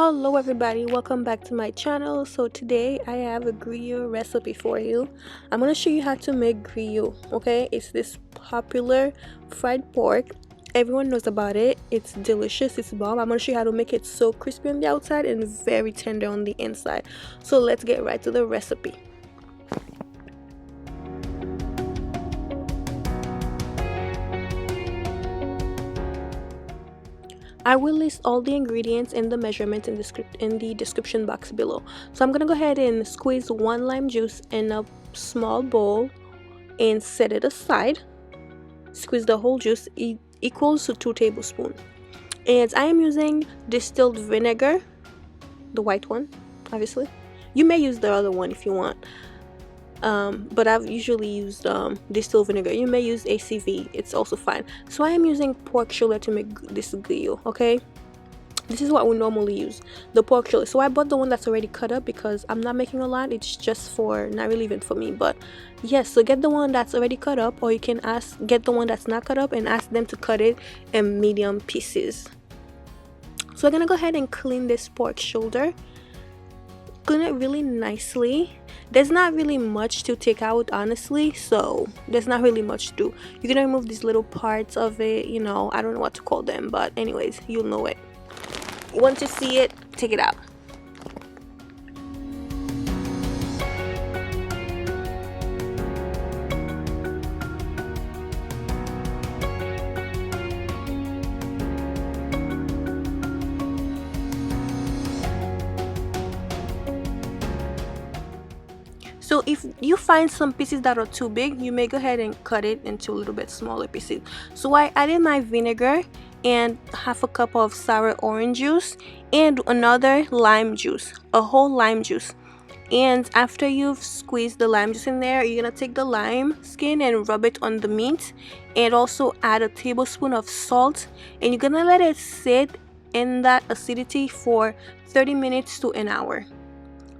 Hello everybody, welcome back to my channel. So today I have a griot recipe for you. I'm going to show you how to make griot. Okay, it's this popular fried pork. Everyone knows about it. It's delicious, it's bomb. I'm going to show you how to make it so crispy on the outside and very tender on the inside. So let's get right to the recipe. I will list all the ingredients and the measurements in the description box below. So I'm gonna go ahead and squeeze 1 lime juice in a small bowl and set it aside. Squeeze the whole juice equals to 2 tablespoons. And I am using distilled vinegar, the white one, obviously. You may use the other one if you want. But I've usually used distilled vinegar. You may use ACV, it's also fine. So I am using pork shoulder to make this griot. Okay, this is what we normally use, the pork shoulder. So I bought the one that's already cut up because I'm not making a lot. It's just for, not really even for me, but yes. So get the one that's already cut up, or you can get the one that's not cut up and ask them to cut it in medium pieces. So I'm gonna go ahead and clean this pork shoulder. Clean it really nicely. There's not really much to take out, honestly, so there's not really much to do. You're gonna remove these little parts of it, you know, I don't know what to call them, but anyways, you'll know it. Once you see it, take it out. So if you find some pieces that are too big, you may go ahead and cut it into a little bit smaller pieces. So I added my vinegar and half a cup of sour orange juice and another lime juice, a whole lime juice. And after you've squeezed the lime juice in there, you're gonna take the lime skin and rub it on the meat, and also add a tablespoon of salt, and you're gonna let it sit in that acidity for 30 minutes to an hour.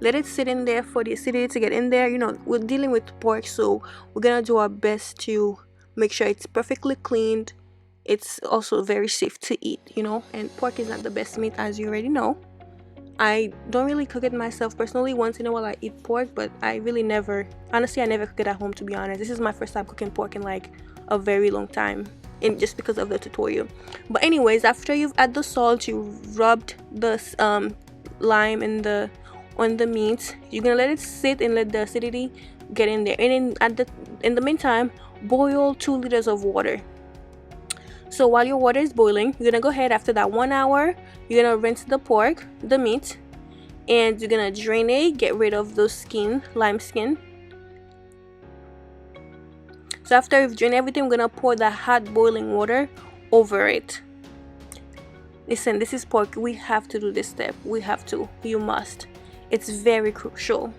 Let it sit in there for the acidity to get in there. You know, we're dealing with pork, so we're gonna do our best to make sure it's perfectly cleaned. It's also very safe to eat, you know, and pork is not the best meat, as you already know. I don't really cook it myself personally. Once in a while I eat pork, but I really never, honestly, I never cook it at home, to be honest. This is my first time cooking pork in like a very long time, and just because of the tutorial. But anyways, after you've added the salt, you rubbed the lime on the meat, you're gonna let it sit and let the acidity get in there, and in the meantime, boil 2 liters of water. So while your water is boiling, you're gonna go ahead, after that 1 hour, you're gonna rinse the meat, and you're gonna drain it, get rid of those lime skin. So after you've drained everything, we're gonna pour the hot boiling water over it. Listen, this is pork. We have to do this step. We have to. You must. It's very crucial.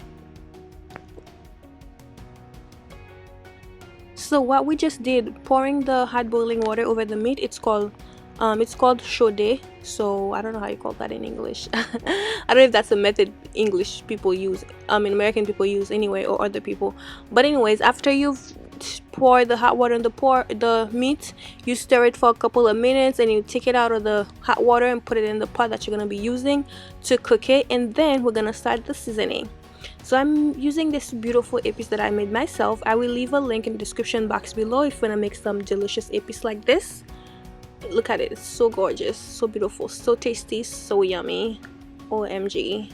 So what we just did, pouring the hot boiling water over the meat, it's called chaudé. So I don't know how you call that in English. I don't know if that's a method English people use, American people use anyway, or other people. But anyways, after you've poured the hot water on the meat, you stir it for a couple of minutes, and you take it out of the hot water and put it in the pot that you're going to be using to cook it. And then we're going to start the seasoning. So I'm using this beautiful epis that I made myself. I will leave a link in the description box below if you want to make some delicious epis like this. Look at it, it's so gorgeous, so beautiful, so tasty, so yummy. OMG.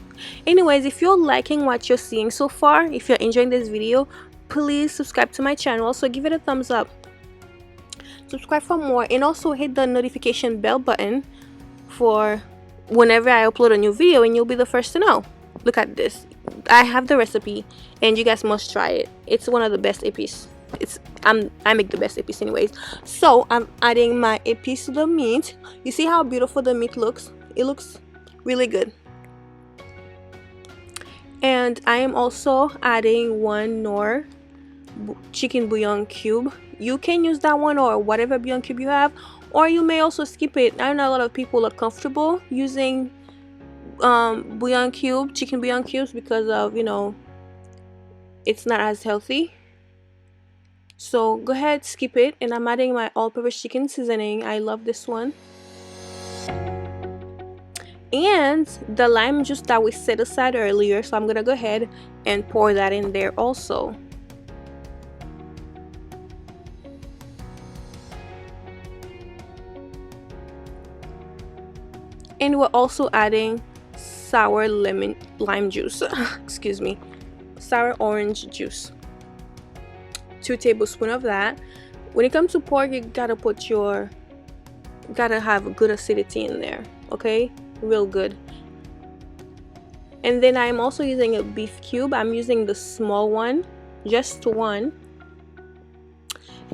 Anyways, if you're liking what you're seeing so far, if you're enjoying this video, please subscribe to my channel. Also give it a thumbs up, subscribe for more, and also hit the notification bell button for whenever I upload a new video, and you'll be the first to know. Look at this. I have the recipe and you guys must try it. It's one of the best epis. I make the best epis anyways. So I'm adding my epis to the meat. You see how beautiful the meat looks? It looks really good. And I am also adding 1 knorr chicken bouillon cube. You can use that one or whatever bouillon cube you have, or you may also skip it. I know a lot of people are comfortable using chicken bouillon cubes, because of, you know, it's not as healthy. So go ahead, skip it. And I'm adding my all-purpose chicken seasoning. I love this one. and the lime juice that we set aside earlier. So I'm gonna go ahead and pour that in there also. And we're also adding sour lime juice excuse me, sour orange juice, 2 tablespoons of that. When it comes to pork, you gotta have good acidity in there, okay, real good. And then I'm also using a beef cube. I'm using the small one, just one,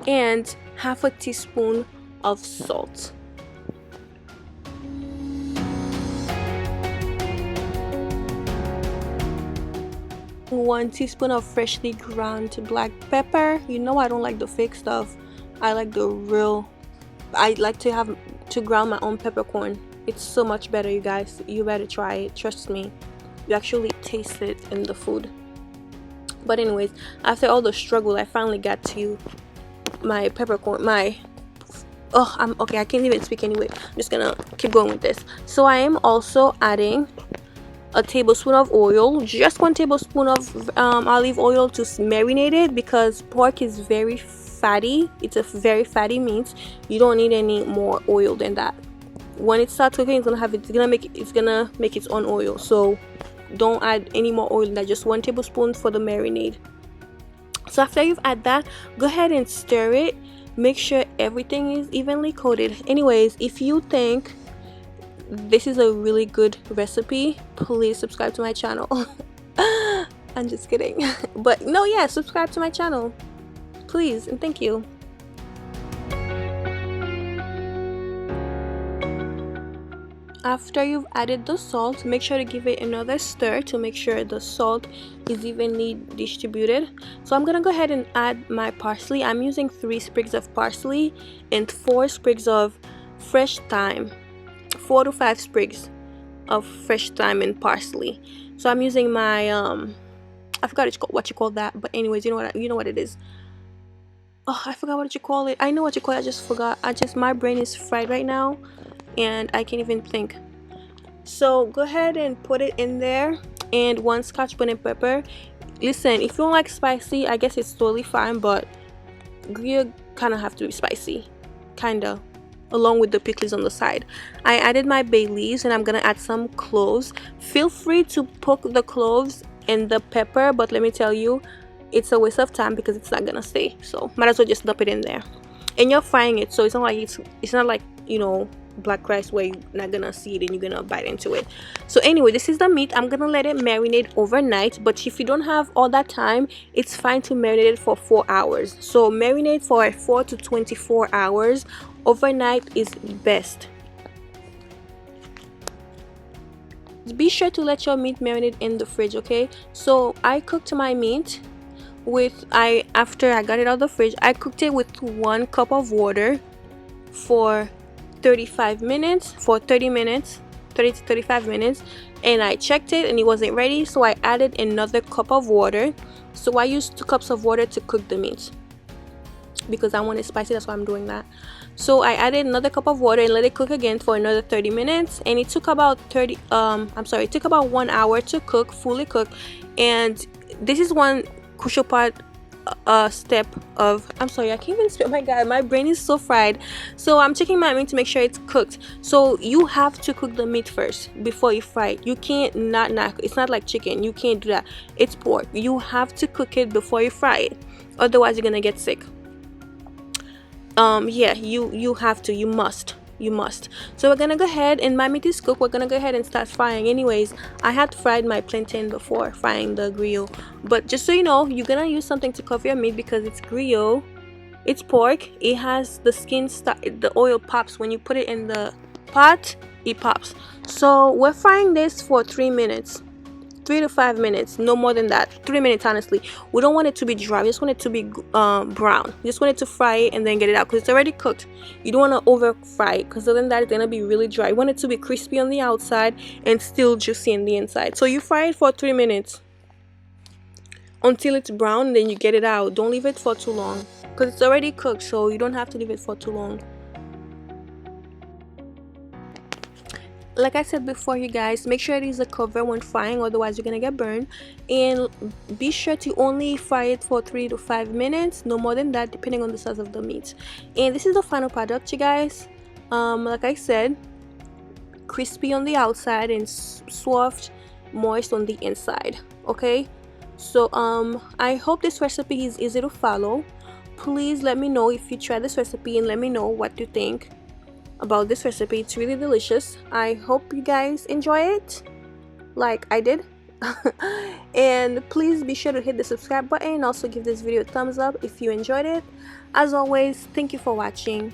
and half a teaspoon of salt. 1 teaspoon of freshly ground black pepper. You know I don't like the fake stuff. I like the real. I like to ground my own peppercorn. It's so much better, you guys. You better try it. Trust me. You actually taste it in the food. But anyways, after all the struggle, I finally got to my peppercorn. I'm okay. I can't even speak anyway. I'm just gonna keep going with this. So I am also adding a tablespoon of oil, just 1 tablespoon of olive oil to marinate it, because pork is very fatty. It's a very fatty meat. You don't need any more oil than that. When it starts cooking, it's gonna make its own oil. So don't add any more oil than that. Just 1 tablespoon for the marinade. So after you've added that, go ahead and stir it. Make sure everything is evenly coated. Anyways, if you think this is a really good recipe, please subscribe to my channel. I'm just kidding. But no, yeah, subscribe to my channel, please, and thank you. After you've added the salt, make sure to give it another stir to make sure the salt is evenly distributed. So I'm gonna go ahead and add my parsley. I'm using 3 sprigs of parsley and 4 sprigs of fresh thyme. 4 to 5 sprigs of fresh thyme and parsley. So I'm using my I forgot what you call that, but anyways, you know what it is. Oh, I forgot what you call it. I know what you call it. I just forgot. My brain is fried right now, and I can't even think. So go ahead and put it in there, and 1 Scotch bonnet pepper. Listen, if you don't like spicy, I guess it's totally fine, but Griot kind of have to be spicy, kinda, along with the Pikliz on the side. I added my bay leaves, and I'm gonna add some cloves. Feel free to poke the cloves in the pepper, but let me tell you, it's a waste of time because it's not gonna stay. So might as well just dump it in there. And you're frying it, so it's not like you know, black rice where you're not gonna see it and you're gonna bite into it. So anyway, this is the meat. I'm gonna let it marinate overnight, but if you don't have all that time, it's fine to marinate it for 4 hours. So marinate for 4 to 24 hours. Overnight is best. Be sure to let your meat marinate in the fridge, okay? So I cooked my meat after I got it out of the fridge, I cooked it with 1 cup of water for 30 to 35 minutes, and I checked it and it wasn't ready, so I added another cup of water. So I used 2 cups of water to cook the meat because I want it spicy. That's why I'm doing that. So I added another cup of water and let it cook again for another 30 minutes, and it took about it took about 1 hour to cook, fully cook. And this is one crucial part, step of, I'm sorry, I can't even speak. Oh my god, my brain is so fried. So I'm checking my meat to make sure it's cooked. So you have to cook the meat first before you fry it. You can't not it's not like chicken. You can't do that. It's pork. You have to cook it before you fry it, otherwise you're gonna get sick. Yeah, you have to, you must. So we're gonna go ahead, and my meat is cooked. We're gonna go ahead and start frying. Anyways, I had fried my plantain before frying the griot, but just so you know, you're gonna use something to cover your meat because it's griot, it's pork. It has the skin the oil pops when you put it in the pot, it pops. So we're frying this for 3 minutes, 3 to 5 minutes, no more than that. 3 minutes, honestly. We don't want it to be dry. We just want it to be brown. We just want it to fry it and then get it out because it's already cooked. You don't want to over fry it because other than that, it's gonna be really dry. You want it to be crispy on the outside and still juicy on the inside. So you fry it for 3 minutes until it's brown, and then you get it out. Don't leave it for too long because it's already cooked, so you don't have to leave it for too long. like I said before, you guys, make sure it is a cover when frying, otherwise you're gonna get burned. And be sure to only fry it for 3 to 5 minutes, no more than that, depending on the size of the meat. And this is the final product, you guys. Like I said, crispy on the outside and soft, moist on the inside. Okay, so I hope this recipe is easy to follow. Please let me know if you try this recipe and let me know what you think about this recipe. It's really delicious. I hope you guys enjoy it like I did. And please be sure to hit the subscribe button and also give this video a thumbs up if you enjoyed it. As always, thank you for watching.